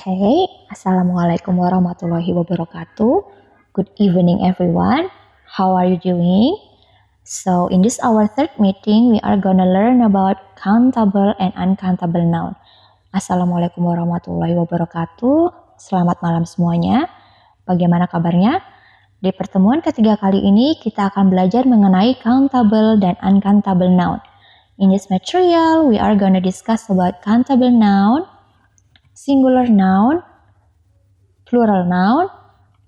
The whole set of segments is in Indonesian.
Okay, Assalamualaikum warahmatullahi wabarakatuh. Good evening everyone. How are you doing? So in this our third meeting, we are gonna learn about countable and uncountable noun. Assalamualaikum warahmatullahi wabarakatuh. Selamat malam semuanya. Bagaimana kabarnya? Di pertemuan ketiga kali ini, kita akan belajar mengenai countable dan uncountable noun. In this material, we are gonna discuss about countable noun, singular noun, plural noun,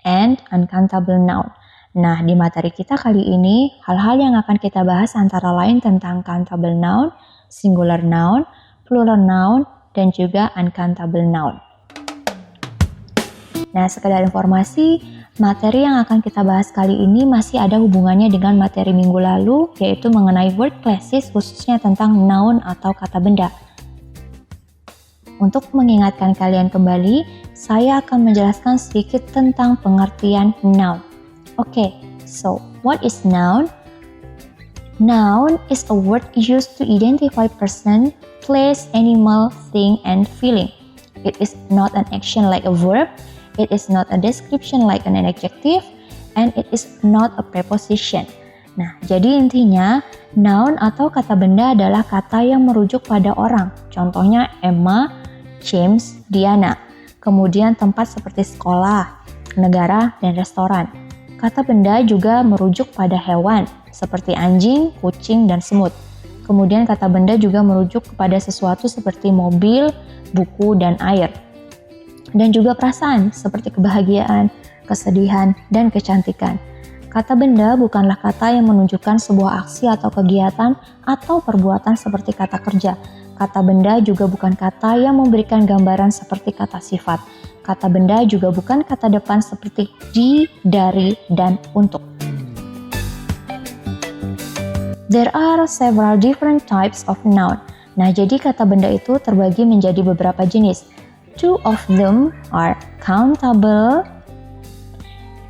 and uncountable noun. Nah, di materi kita kali ini, hal-hal yang akan kita bahas antara lain tentang countable noun, singular noun, plural noun, dan juga uncountable noun. Nah, sekedar informasi, materi yang akan kita bahas kali ini masih ada hubungannya dengan materi minggu lalu, yaitu mengenai word classes, khususnya tentang noun atau kata benda. Untuk mengingatkan kalian kembali, saya akan menjelaskan sedikit tentang pengertian noun. Okay, so what is noun? Noun is a word used to identify person, place, animal, thing, and feeling. It is not an action like a verb, it is not a description like an adjective, and it is not a preposition. Nah, jadi intinya, noun atau kata benda adalah kata yang merujuk pada orang. Contohnya Emma, James, Diana. Kemudian tempat seperti sekolah, negara, dan restoran. Kata benda juga merujuk pada hewan, seperti anjing, kucing, dan semut. Kemudian kata benda juga merujuk kepada sesuatu seperti mobil, buku, dan air. Dan juga perasaan, seperti kebahagiaan, kesedihan, dan kecantikan. Kata benda bukanlah kata yang menunjukkan sebuah aksi atau kegiatan atau perbuatan seperti kata kerja. Kata benda juga bukan kata yang memberikan gambaran seperti kata sifat. Kata benda juga bukan kata depan seperti di, dari, dan untuk. There are several different types of noun. Nah, jadi kata benda itu terbagi menjadi beberapa jenis. Two of them are countable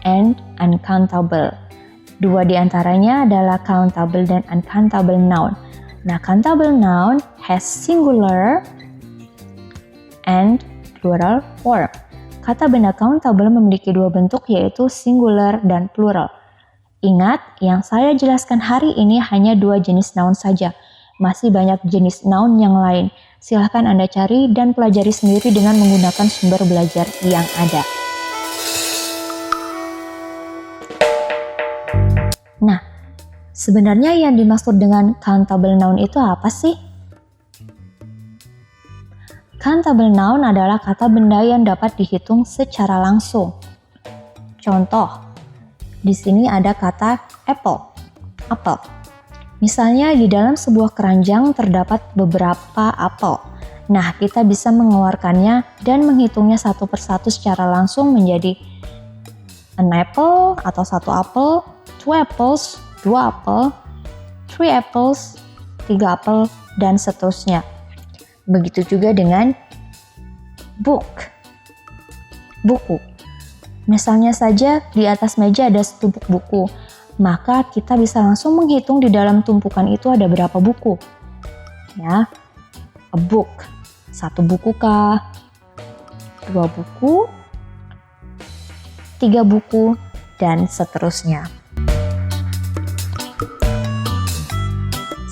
and uncountable. Dua di antaranya adalah countable dan uncountable noun. Nah, countable noun has singular and plural form. Kata benda countable memiliki dua bentuk, yaitu singular dan plural. Ingat, yang saya jelaskan hari ini hanya dua jenis noun saja. Masih banyak jenis noun yang lain. Silahkan Anda cari dan pelajari sendiri dengan menggunakan sumber belajar yang ada. Nah, sebenarnya yang dimaksud dengan countable noun itu apa sih? Countable noun adalah kata benda yang dapat dihitung secara langsung. Contoh, di sini ada kata apple, apel. Misalnya di dalam sebuah keranjang terdapat beberapa apel. Nah, kita bisa mengeluarkannya dan menghitungnya satu persatu secara langsung menjadi an apple atau satu apel, two apples, dua apel, three apples, tiga apel, dan seterusnya. Begitu juga dengan book, buku. Misalnya saja di atas meja ada setumpuk buku, maka kita bisa langsung menghitung di dalam tumpukan itu ada berapa buku. Ya, a book, satu buku kah, dua buku, tiga buku, dan seterusnya.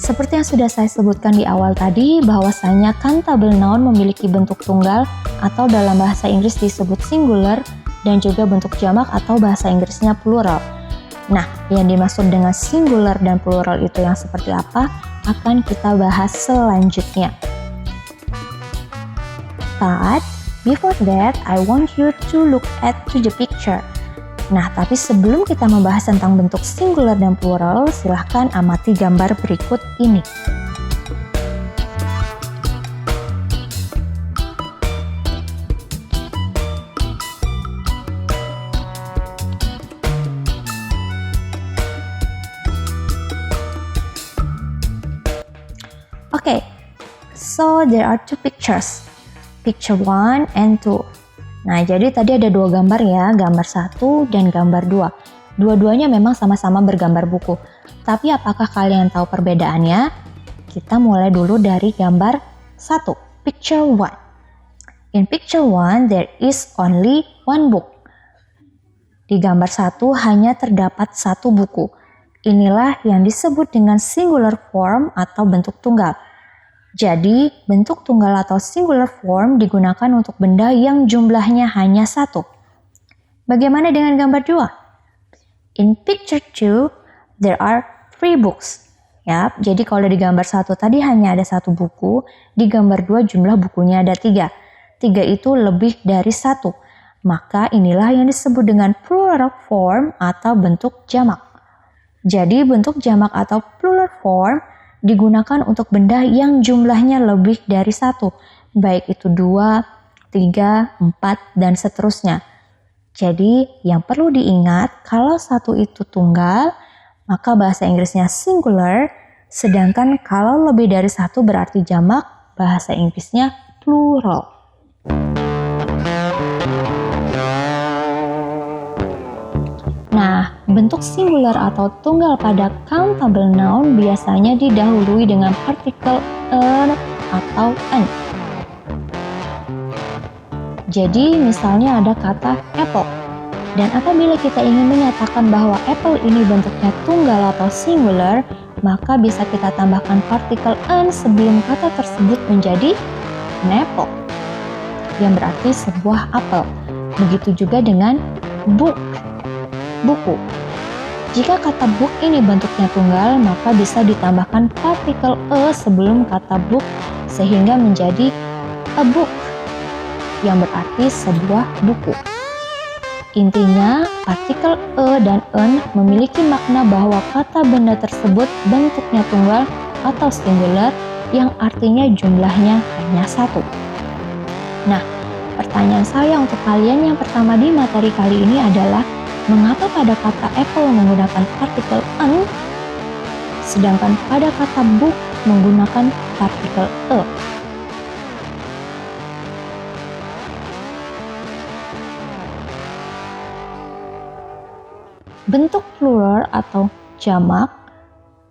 Seperti yang sudah saya sebutkan di awal tadi, bahwasanya countable noun memiliki bentuk tunggal atau dalam bahasa Inggris disebut singular dan juga bentuk jamak atau bahasa Inggrisnya plural. Nah, yang dimaksud dengan singular dan plural itu yang seperti apa akan kita bahas selanjutnya. But before that, I want you to look at the picture. Nah, tapi sebelum kita membahas tentang bentuk singular dan plural, silahkan amati gambar berikut ini. Okay, so there are two pictures, picture 1 and 2. Nah, jadi tadi ada dua gambar ya, gambar 1 dan gambar 2. Dua-duanya memang sama-sama bergambar buku. Tapi apakah kalian tahu perbedaannya? Kita mulai dulu dari gambar 1, picture 1. In picture 1, there is only one book. Di gambar 1 hanya terdapat satu buku. Inilah yang disebut dengan singular form atau bentuk tunggal. Jadi, bentuk tunggal atau singular form digunakan untuk benda yang jumlahnya hanya satu. Bagaimana dengan gambar 2? In picture 2, there are 3 books. Ya, jadi kalau di gambar 1 tadi hanya ada satu buku, di gambar 2 jumlah bukunya ada 3. 3 itu lebih dari 1. Maka inilah yang disebut dengan plural form atau bentuk jamak. Jadi bentuk jamak atau plural form digunakan untuk benda yang jumlahnya lebih dari 1. Baik itu 2, 3, 4, dan seterusnya. Jadi yang perlu diingat kalau satu itu tunggal, maka bahasa Inggrisnya singular, sedangkan kalau lebih dari 1 berarti jamak, bahasa Inggrisnya plural. Nah, bentuk singular atau tunggal pada countable noun biasanya didahului dengan partikel atau an. Jadi, misalnya ada kata apple. Dan apabila kita ingin menyatakan bahwa apple ini bentuknya tunggal atau singular, maka bisa kita tambahkan partikel an sebelum kata tersebut menjadi an apple, yang berarti sebuah apel. Begitu juga dengan book, buku. Jika kata book ini bentuknya tunggal, maka bisa ditambahkan partikel sebelum kata book sehingga menjadi a book, yang berarti sebuah buku. Intinya, partikel dan an memiliki makna bahwa kata benda tersebut bentuknya tunggal atau singular, yang artinya jumlahnya hanya satu. Nah, pertanyaan saya untuk kalian yang pertama di materi kali ini adalah, mengapa pada kata apple menggunakan partikel an, sedangkan pada kata book menggunakan partikel e? Bentuk plural atau jamak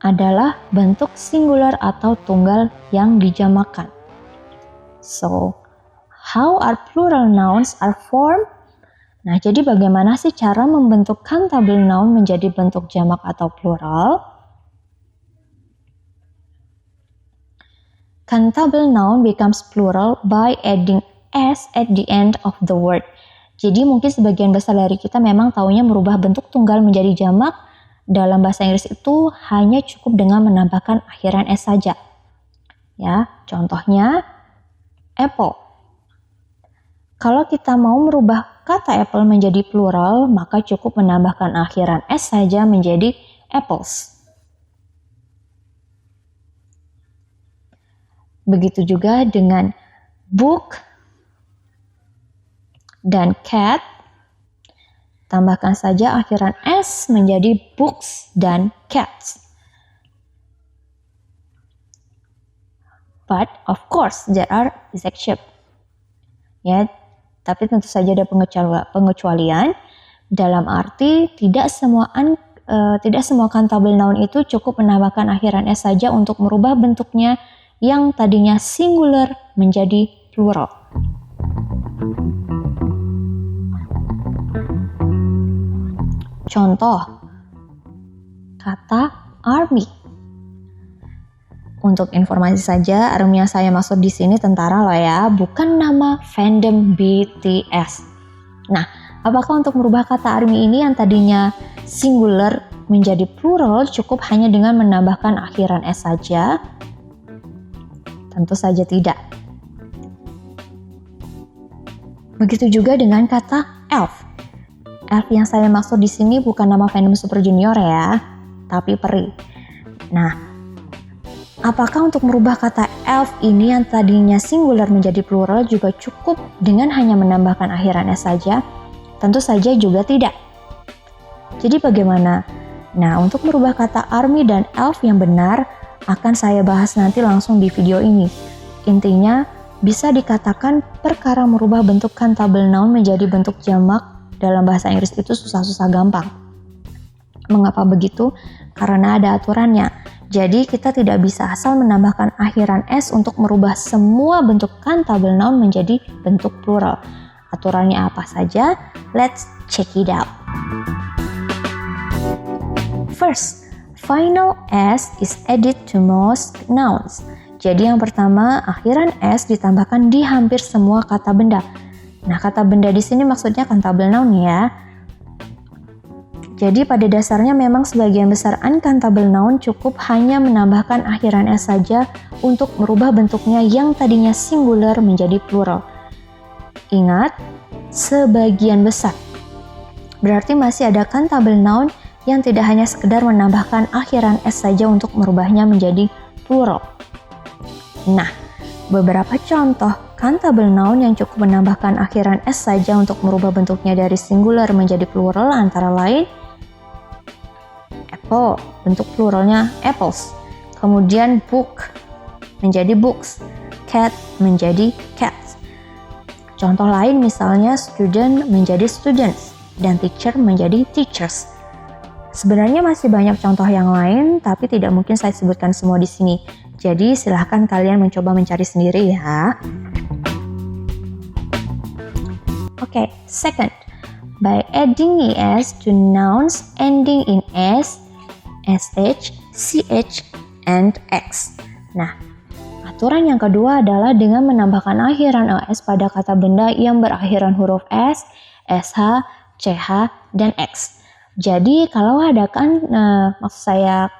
adalah bentuk singular atau tunggal yang dijamakkan. So, how are plural nouns are formed? Nah, jadi bagaimana sih cara membentuk countable noun menjadi bentuk jamak atau plural? Countable noun becomes plural by adding s at the end of the word. Jadi mungkin sebagian besar dari kita memang taunya merubah bentuk tunggal menjadi jamak. Dalam bahasa Inggris itu hanya cukup dengan menambahkan akhiran s saja. Ya, contohnya apple. Kalau kita mau merubah kata apple menjadi plural, maka cukup menambahkan akhiran s saja menjadi apples. Begitu juga dengan book dan cat, tambahkan saja akhiran s menjadi books dan cats. But of course there are exceptions. Ya, tapi tentu saja ada pengecualian. Dalam arti tidak semua countable noun itu cukup menambahkan akhiran s saja untuk merubah bentuknya yang tadinya singular menjadi plural. Contoh, kata army. Untuk informasi saja, army yang saya maksud di sini tentara loh ya, bukan nama fandom BTS. Nah, apakah untuk merubah kata army ini yang tadinya singular menjadi plural cukup hanya dengan menambahkan akhiran s saja? Tentu saja tidak. Begitu juga dengan kata elf. Elf yang saya maksud di sini bukan nama fandom Super Junior ya, tapi peri. Nah, apakah untuk merubah kata elf ini yang tadinya singular menjadi plural juga cukup dengan hanya menambahkan akhiran s saja? Tentu saja juga tidak. Jadi bagaimana? Nah, untuk merubah kata army dan elf yang benar akan saya bahas nanti langsung di video ini. Intinya, bisa dikatakan perkara merubah bentuk countable noun menjadi bentuk jamak dalam bahasa Inggris itu susah-susah gampang. Mengapa begitu? Karena ada aturannya. Jadi kita tidak bisa asal menambahkan akhiran s untuk merubah semua bentuk countable noun menjadi bentuk plural. Aturannya apa saja? Let's check it out. First, final s is added to most nouns. Jadi yang pertama, akhiran s ditambahkan di hampir semua kata benda. Nah, kata benda di sini maksudnya countable noun ya. Jadi pada dasarnya memang sebagian besar uncountable noun cukup hanya menambahkan akhiran s saja untuk merubah bentuknya yang tadinya singular menjadi plural. Ingat, sebagian besar. Berarti masih ada countable noun yang tidak hanya sekedar menambahkan akhiran s saja untuk merubahnya menjadi plural. Nah, beberapa contoh countable noun yang cukup menambahkan akhiran s saja untuk merubah bentuknya dari singular menjadi plural antara lain apple, bentuk pluralnya apples. Kemudian book menjadi books, cat menjadi cats. Contoh lain misalnya student menjadi students dan teacher menjadi teachers. Sebenarnya masih banyak contoh yang lain, tapi tidak mungkin saya sebutkan semua di sini. Jadi silahkan kalian mencoba mencari sendiri ya. Oke, second, by adding es to nouns ending in s, sh, ch, and x. Nah, aturan yang kedua adalah dengan menambahkan akhiran es pada kata benda yang berakhiran huruf s, sh, ch, dan x. Jadi kalau ada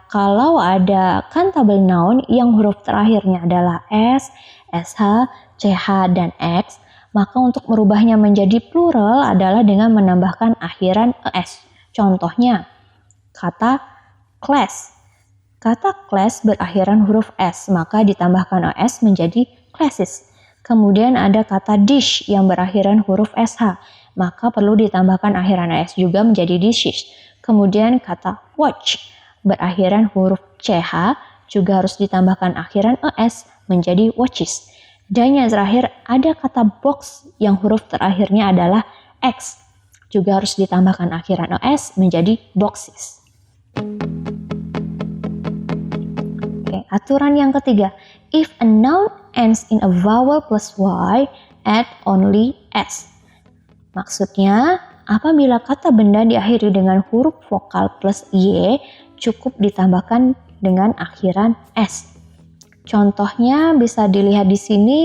kalau ada countable noun yang huruf terakhirnya adalah s, sh, ch, dan x, maka untuk merubahnya menjadi plural adalah dengan menambahkan akhiran es. Contohnya, kata class. Kata class berakhiran huruf s, maka ditambahkan es menjadi classes. Kemudian ada kata dish yang berakhiran huruf sh, maka perlu ditambahkan akhiran es juga menjadi dishes. Kemudian kata watch berakhiran huruf ch juga harus ditambahkan akhiran es menjadi watches. Dan yang terakhir ada kata box yang huruf terakhirnya adalah x, juga harus ditambahkan akhiran es menjadi boxes. Oke, aturan yang ketiga, if a noun ends in a vowel plus y, add only s. Maksudnya, apabila kata benda diakhiri dengan huruf vokal plus y, cukup ditambahkan dengan akhiran s. Contohnya bisa dilihat di sini,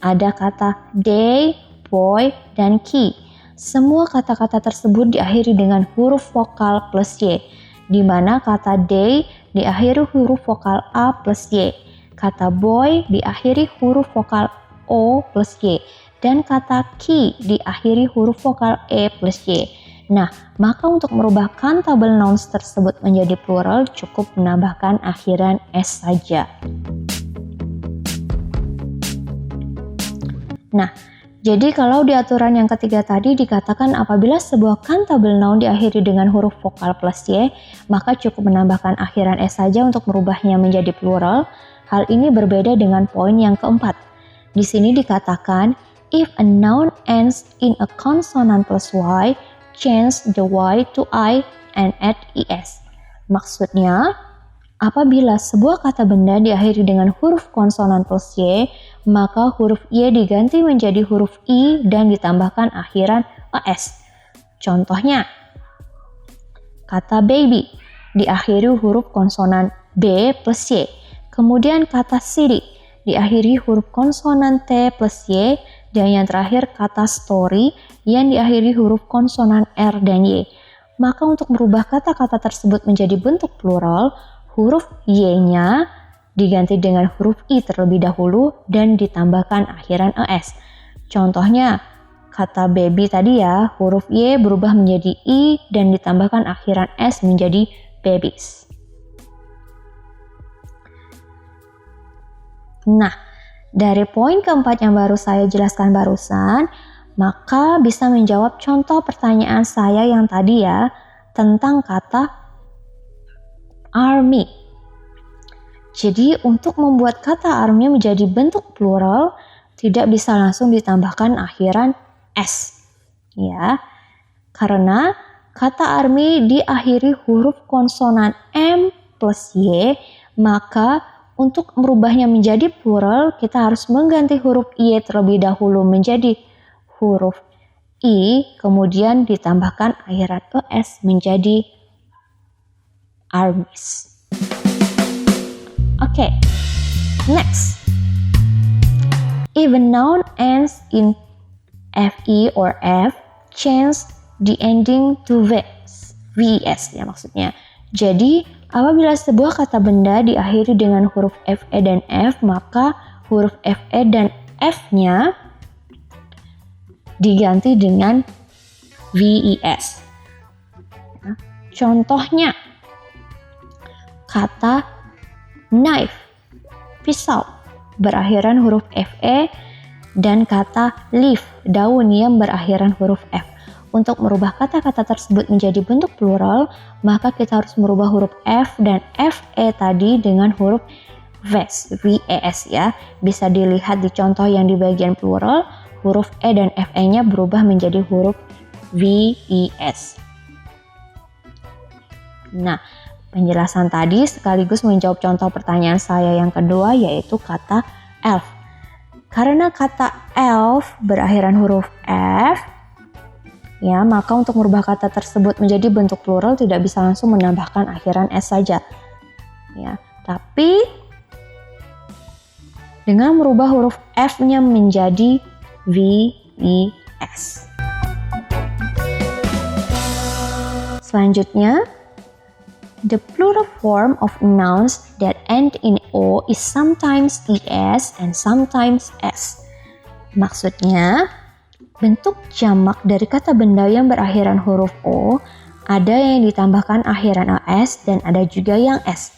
ada kata day, boy, dan key. Semua kata-kata tersebut diakhiri dengan huruf vokal plus y, di mana kata day diakhiri huruf vokal a plus y, kata boy diakhiri huruf vokal o plus y, dan kata key diakhiri huruf vokal e plus y. Nah, maka untuk merubah countable nouns tersebut menjadi plural cukup menambahkan akhiran s saja. Nah, jadi kalau di aturan yang ketiga tadi dikatakan apabila sebuah countable noun diakhiri dengan huruf vokal plus y, maka cukup menambahkan akhiran s saja untuk merubahnya menjadi plural. Hal ini berbeda dengan poin yang keempat. Di sini dikatakan, if a noun ends in a consonant plus y, change the y to I and add es. Maksudnya, apabila sebuah kata benda diakhiri dengan huruf konsonan plus y, maka huruf y diganti menjadi huruf i dan ditambahkan akhiran es. Contohnya, kata baby diakhiri huruf konsonan b plus y. Kemudian kata city diakhiri huruf konsonan t plus y. Dan yang terakhir kata story yang diakhiri huruf konsonan r dan y. Maka untuk merubah kata-kata tersebut menjadi bentuk plural, huruf y-nya diganti dengan huruf i terlebih dahulu dan ditambahkan akhiran es. Contohnya, kata baby tadi ya, huruf y berubah menjadi i dan ditambahkan akhiran s menjadi babies. Nah, dari poin keempat yang baru saya jelaskan barusan, maka bisa menjawab contoh pertanyaan saya yang tadi ya, tentang kata army. Jadi untuk membuat kata army menjadi bentuk plural, tidak bisa langsung ditambahkan akhiran s. Ya, karena kata army diakhiri huruf konsonan m plus y, Maka untuk merubahnya menjadi plural, kita harus mengganti huruf Y terlebih dahulu menjadi huruf I, kemudian ditambahkan akhiran ES menjadi armies. Okay, next. If a noun ends in FE or F, change the ending to VES ya maksudnya. Jadi, apabila sebuah kata benda diakhiri dengan huruf FE dan F, maka huruf FE dan F-nya diganti dengan VES. Nah, contohnya, kata knife, pisau, berakhiran huruf FE, dan kata leaf, daun yang berakhiran huruf F. Untuk merubah kata-kata tersebut menjadi bentuk plural, maka kita harus merubah huruf F dan FE tadi dengan huruf VES ya. Bisa dilihat di contoh yang di bagian plural, huruf E dan FE-nya berubah menjadi huruf VES. Nah, penjelasan tadi sekaligus menjawab contoh pertanyaan saya yang kedua, yaitu kata elf. Karena kata elf berakhiran huruf F, ya, maka untuk merubah kata tersebut menjadi bentuk plural tidak bisa langsung menambahkan akhiran S saja. Ya, tapi dengan merubah huruf F-nya menjadi VES. Selanjutnya, the plural form of nouns that end in O is sometimes ES and sometimes S. Maksudnya, bentuk jamak dari kata benda yang berakhiran huruf O, ada yang ditambahkan akhiran AS dan ada juga yang S.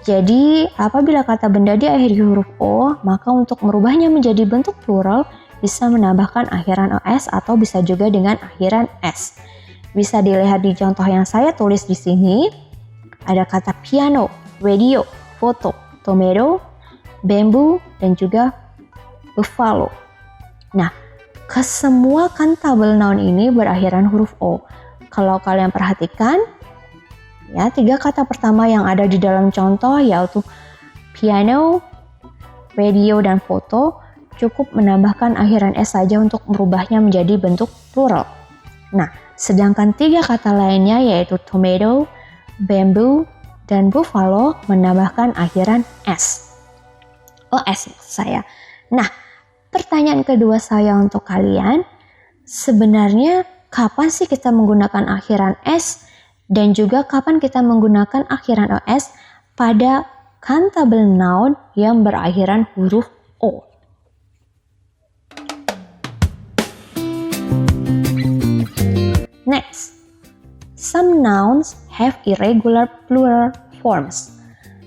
Jadi, apabila kata benda diakhiri huruf O, maka untuk merubahnya menjadi bentuk plural bisa menambahkan akhiran AS atau bisa juga dengan akhiran S. Bisa dilihat di contoh yang saya tulis di sini, ada kata piano, radio, foto, tomato, bamboo, dan juga buffalo. Nah, kesemua countable noun ini berakhiran huruf O. Kalau kalian perhatikan, ya, 3 kata pertama yang ada di dalam contoh yaitu piano, radio, dan foto cukup menambahkan akhiran S saja untuk merubahnya menjadi bentuk plural. Nah, sedangkan 3 kata lainnya yaitu tomato, bamboo, dan buffalo menambahkan akhiran S. OS maksud saya. Nah, pertanyaan kedua saya untuk kalian, sebenarnya kapan sih kita menggunakan akhiran S dan juga kapan kita menggunakan akhiran OS pada countable noun yang berakhiran huruf O? Next, some nouns have irregular plural forms.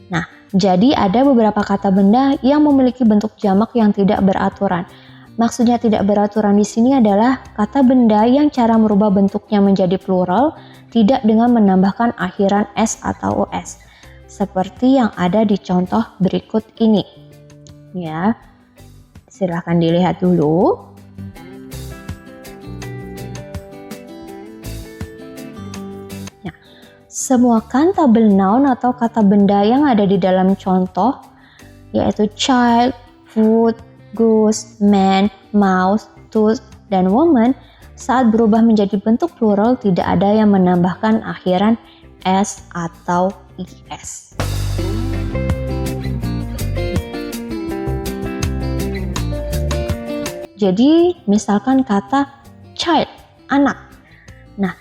Nah, jadi ada beberapa kata benda yang memiliki bentuk jamak yang tidak beraturan. Maksudnya tidak beraturan di sini adalah kata benda yang cara merubah bentuknya menjadi plural tidak dengan menambahkan akhiran S atau OS. Seperti yang ada di contoh berikut ini. Ya, silahkan dilihat dulu. Semua countable noun atau kata benda yang ada di dalam contoh, yaitu child, food, goose, man, mouse, tooth, dan woman, saat berubah menjadi bentuk plural tidak ada yang menambahkan akhiran S atau IS. Jadi, misalkan kata child, anak. Nah,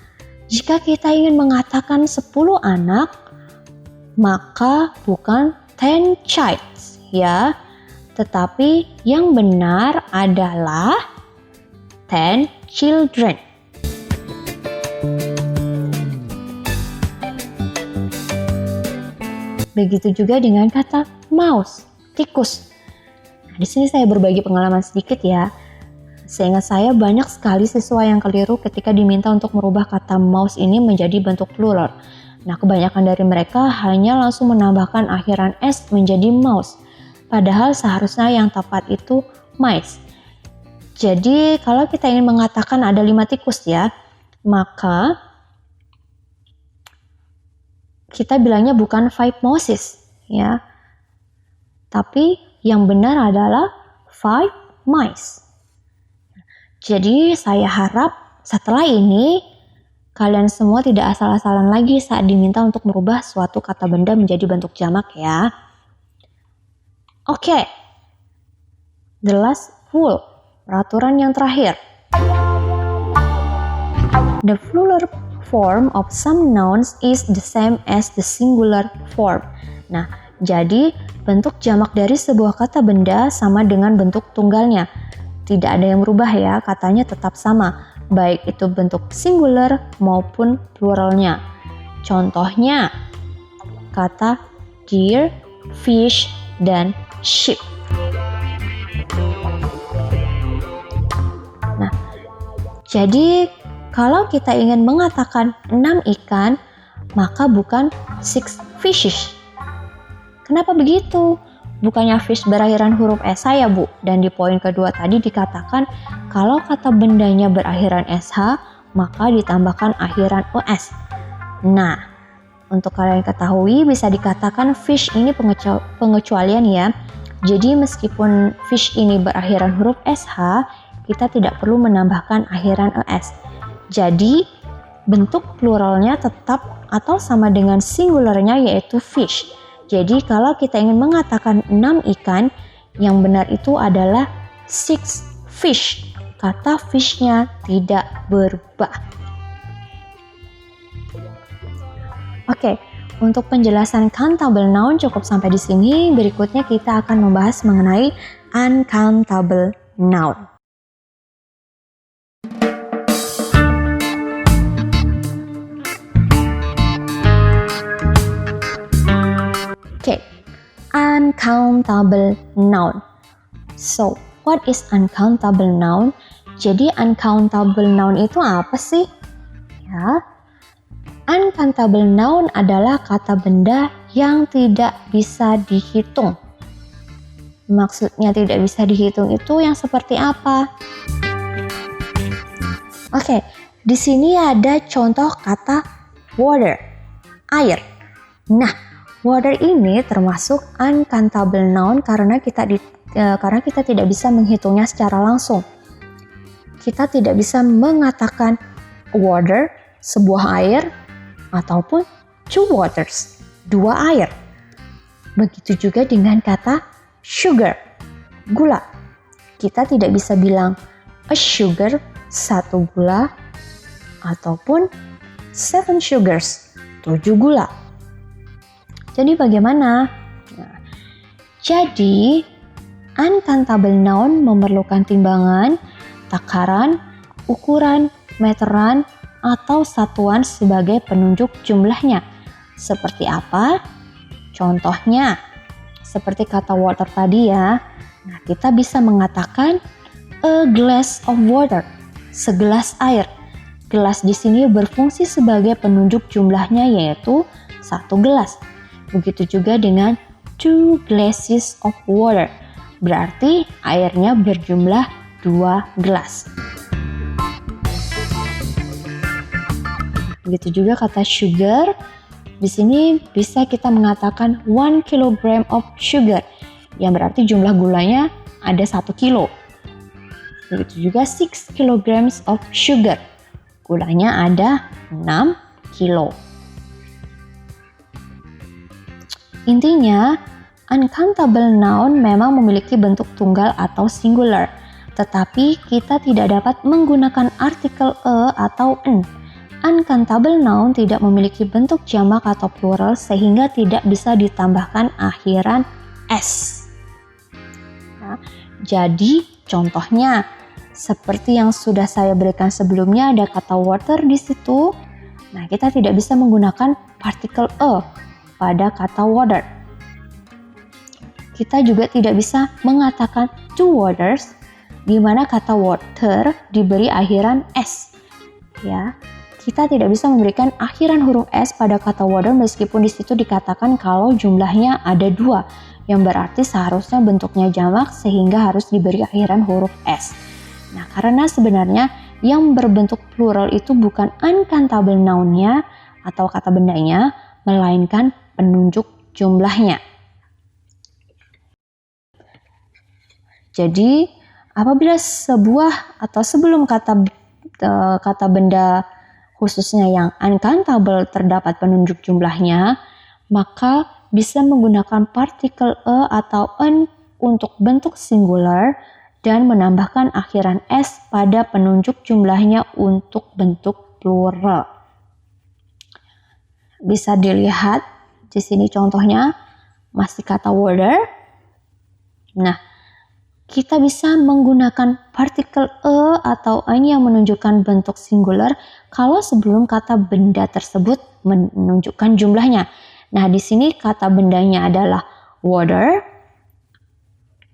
jika kita ingin mengatakan 10 anak, maka bukan 10 childs ya, tetapi yang benar adalah 10 children. Begitu juga dengan kata mouse, tikus. Nah, di sini saya berbagi pengalaman sedikit ya. Seingat saya banyak sekali siswa yang keliru ketika diminta untuk merubah kata mouse ini menjadi bentuk plural. Nah, kebanyakan dari mereka hanya langsung menambahkan akhiran S menjadi mouse. Padahal seharusnya yang tepat itu mice. Jadi, kalau kita ingin mengatakan ada 5 tikus ya, maka kita bilangnya bukan 5 mouses ya, Tapi yang benar adalah 5 mice. Jadi saya harap setelah ini kalian semua tidak asal-asalan lagi saat diminta untuk merubah suatu kata benda menjadi bentuk jamak ya. Oke. The last rule, peraturan yang terakhir. The plural form of some nouns is the same as the singular form. Nah, jadi bentuk jamak dari sebuah kata benda sama dengan bentuk tunggalnya. Tidak ada yang berubah ya, katanya tetap sama, baik itu bentuk singular maupun pluralnya. Contohnya, kata deer, fish, dan sheep. Nah, jadi kalau kita ingin mengatakan 6 ikan, maka bukan 6 fishes. Kenapa begitu? Bukannya fish berakhiran huruf SH ya Bu? Dan di poin kedua tadi dikatakan kalau kata bendanya berakhiran SH, maka ditambahkan akhiran ES. Nah, untuk kalian ketahui bisa dikatakan fish ini pengecualian ya. Jadi meskipun fish ini berakhiran huruf SH, kita tidak perlu menambahkan akhiran ES. Jadi bentuk pluralnya tetap atau sama dengan singularnya yaitu fish. Jadi kalau kita ingin mengatakan 6 ikan, yang benar itu adalah 6 fish. Kata fishnya tidak berubah. Oke, untuk penjelasan countable noun cukup sampai di sini. Berikutnya kita akan membahas mengenai uncountable noun. Okay, uncountable noun. So, what is uncountable noun? Jadi uncountable noun itu apa sih? Ya, uncountable noun adalah kata benda yang tidak bisa dihitung. Maksudnya tidak bisa dihitung itu yang seperti apa? Oke, di sini ada contoh kata water, air. Nah, water ini termasuk uncountable noun karena kita tidak bisa menghitungnya secara langsung. Kita tidak bisa mengatakan water, sebuah air, ataupun two waters, dua air. Begitu juga dengan kata sugar, gula. Kita tidak bisa bilang a sugar, satu gula, ataupun 7 sugars, 7 gula. Jadi bagaimana? Nah, jadi uncountable noun memerlukan timbangan, takaran, ukuran, meteran, atau satuan sebagai penunjuk jumlahnya. Seperti apa? Contohnya, seperti kata water tadi ya. Nah, kita bisa mengatakan a glass of water, segelas air. Gelas di sini berfungsi sebagai penunjuk jumlahnya yaitu 1 gelas. Begitu juga dengan 2 glasses of water. Berarti airnya berjumlah 2 gelas. Begitu juga kata sugar. Di sini bisa kita mengatakan 1 kilogram of sugar. Yang berarti jumlah gulanya ada 1 kilo. Begitu juga 6 kilograms of sugar. Gulanya ada 6 kilo. Intinya, uncountable noun memang memiliki bentuk tunggal atau singular, tetapi kita tidak dapat menggunakan artikel e atau n. Uncountable noun tidak memiliki bentuk jamak atau plural sehingga tidak bisa ditambahkan akhiran s. Nah, jadi contohnya seperti yang sudah saya berikan sebelumnya ada kata water di situ. Nah, kita tidak bisa menggunakan partikel e pada kata water. Kita juga tidak bisa mengatakan two waters di mana kata water diberi akhiran s. Ya, kita tidak bisa memberikan akhiran huruf s pada kata water meskipun di situ dikatakan kalau jumlahnya ada 2, yang berarti seharusnya bentuknya jamak sehingga harus diberi akhiran huruf s. Nah, karena sebenarnya yang berbentuk plural itu bukan uncountable noun-nya atau kata bendanya, melainkan penunjuk jumlahnya. Jadi apabila sebuah atau sebelum kata benda khususnya yang uncountable terdapat penunjuk jumlahnya, maka bisa menggunakan partikel e atau en untuk bentuk singular dan menambahkan akhiran s pada penunjuk jumlahnya untuk bentuk plural. Bisa dilihat di sini contohnya masih kata water. Nah, kita bisa menggunakan partikel e atau en yang menunjukkan bentuk singular kalau sebelum kata benda tersebut menunjukkan jumlahnya. Nah, di sini kata bendanya adalah water.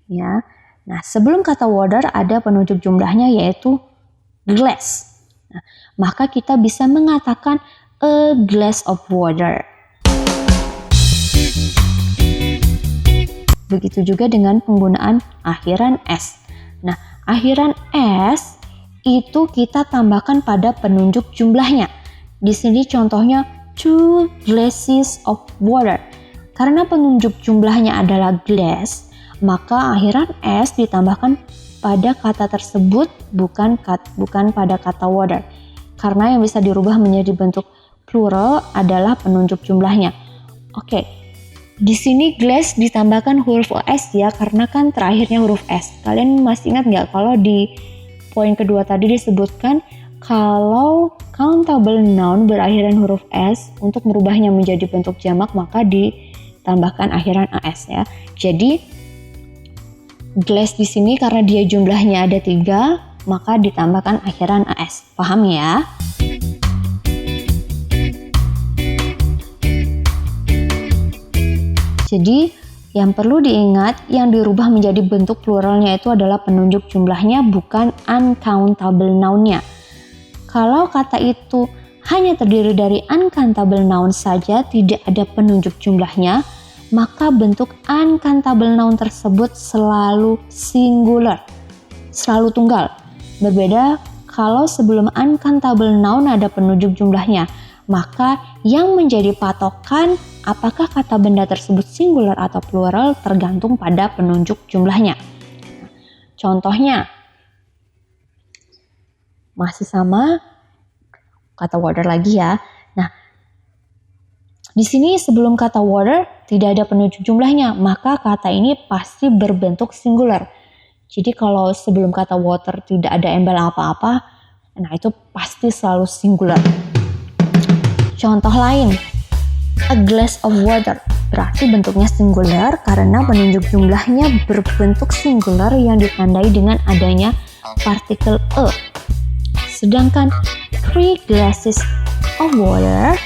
Ya. Nah, sebelum kata water ada penunjuk jumlahnya yaitu glass. Nah, maka kita bisa mengatakan a glass of water. Begitu juga dengan penggunaan akhiran s. Nah, akhiran s itu kita tambahkan pada penunjuk jumlahnya. Di sini contohnya 2 glasses of water. Karena penunjuk jumlahnya adalah glass, maka akhiran s ditambahkan pada kata tersebut bukan pada kata water. Karena yang bisa dirubah menjadi bentuk plural adalah penunjuk jumlahnya. Oke. Di sini glass ditambahkan huruf s ya, karena kan terakhirnya huruf s. Kalian masih ingat nggak kalau di poin kedua tadi disebutkan kalau countable noun berakhiran huruf s, untuk merubahnya menjadi bentuk jamak maka ditambahkan akhiran as ya. Jadi glass di sini karena dia jumlahnya ada 3, maka ditambahkan akhiran as. Paham ya? Jadi yang perlu diingat, yang dirubah menjadi bentuk pluralnya itu adalah penunjuk jumlahnya, bukan uncountable noun-nya. Kalau kata itu hanya terdiri dari uncountable noun saja, tidak ada penunjuk jumlahnya, maka bentuk uncountable noun tersebut selalu singular, selalu tunggal. Berbeda kalau sebelum uncountable noun ada penunjuk jumlahnya, maka yang menjadi patokan apakah kata benda tersebut singular atau plural tergantung pada penunjuk jumlahnya. Contohnya, masih sama kata water lagi ya. Nah, di sini sebelum kata water tidak ada penunjuk jumlahnya, maka kata ini pasti berbentuk singular. Jadi kalau sebelum kata water tidak ada embel apa-apa, nah itu pasti selalu singular. Contoh lain, a glass of water berarti bentuknya singular karena penunjuk jumlahnya berbentuk singular yang ditandai dengan adanya partikel e. Sedangkan 3 glasses of water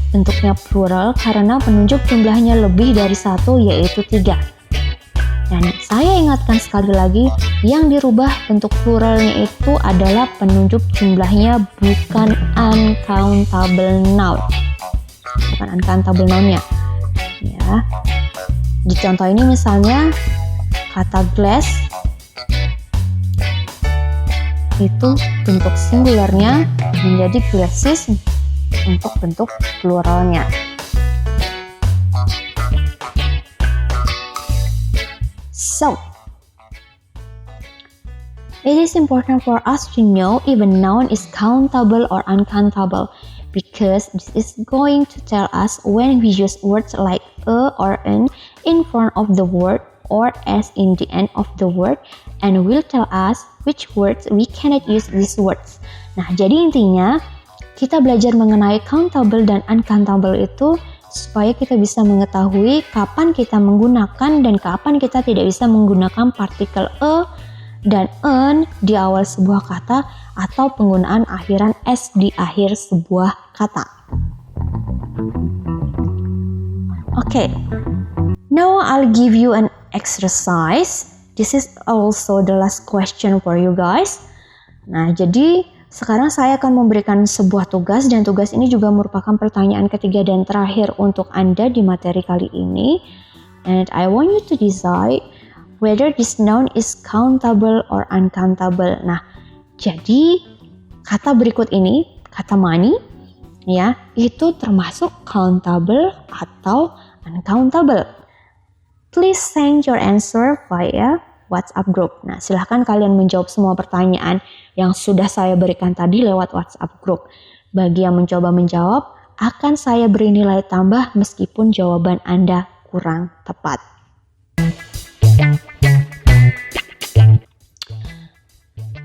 bentuknya plural karena penunjuk jumlahnya lebih dari 1 yaitu 3. Dan saya ingatkan sekali lagi, yang dirubah bentuk pluralnya itu adalah penunjuk jumlahnya, bukan uncountable noun. Bukan uncountable noun-nya. Ya. Di contoh ini misalnya kata glass itu bentuk singularnya menjadi glasses untuk bentuk pluralnya. So, it is important for us to know if a noun is countable or uncountable, because this is going to tell us when we use words like a or an in front of the word or s in the end of the word, and will tell us which words we cannot use these words. Nah, jadi intinya kita belajar mengenai countable dan uncountable itu supaya kita bisa mengetahui kapan kita menggunakan dan kapan kita tidak bisa menggunakan partikel e dan en di awal sebuah kata atau penggunaan akhiran s di akhir sebuah kata. Okay, now I'll give you an exercise. This is also the last question for you guys. Nah, jadi sekarang saya akan memberikan sebuah tugas, dan tugas ini juga merupakan pertanyaan ketiga dan terakhir untuk Anda di materi kali ini. And I want you to decide whether this noun is countable or uncountable. Nah, jadi kata berikut ini, kata money, ya, itu termasuk countable atau uncountable. Please send your answer via WhatsApp group. Nah, silahkan kalian menjawab semua pertanyaan yang sudah saya berikan tadi lewat WhatsApp group. Bagi yang mencoba menjawab, akan saya beri nilai tambah meskipun jawaban Anda kurang tepat.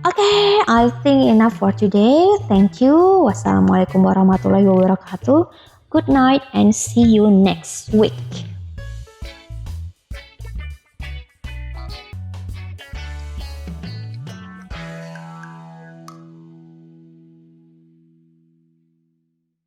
Okay, I think enough for today. Thank you. Wassalamualaikum warahmatullahi wabarakatuh. Good night and see you next week.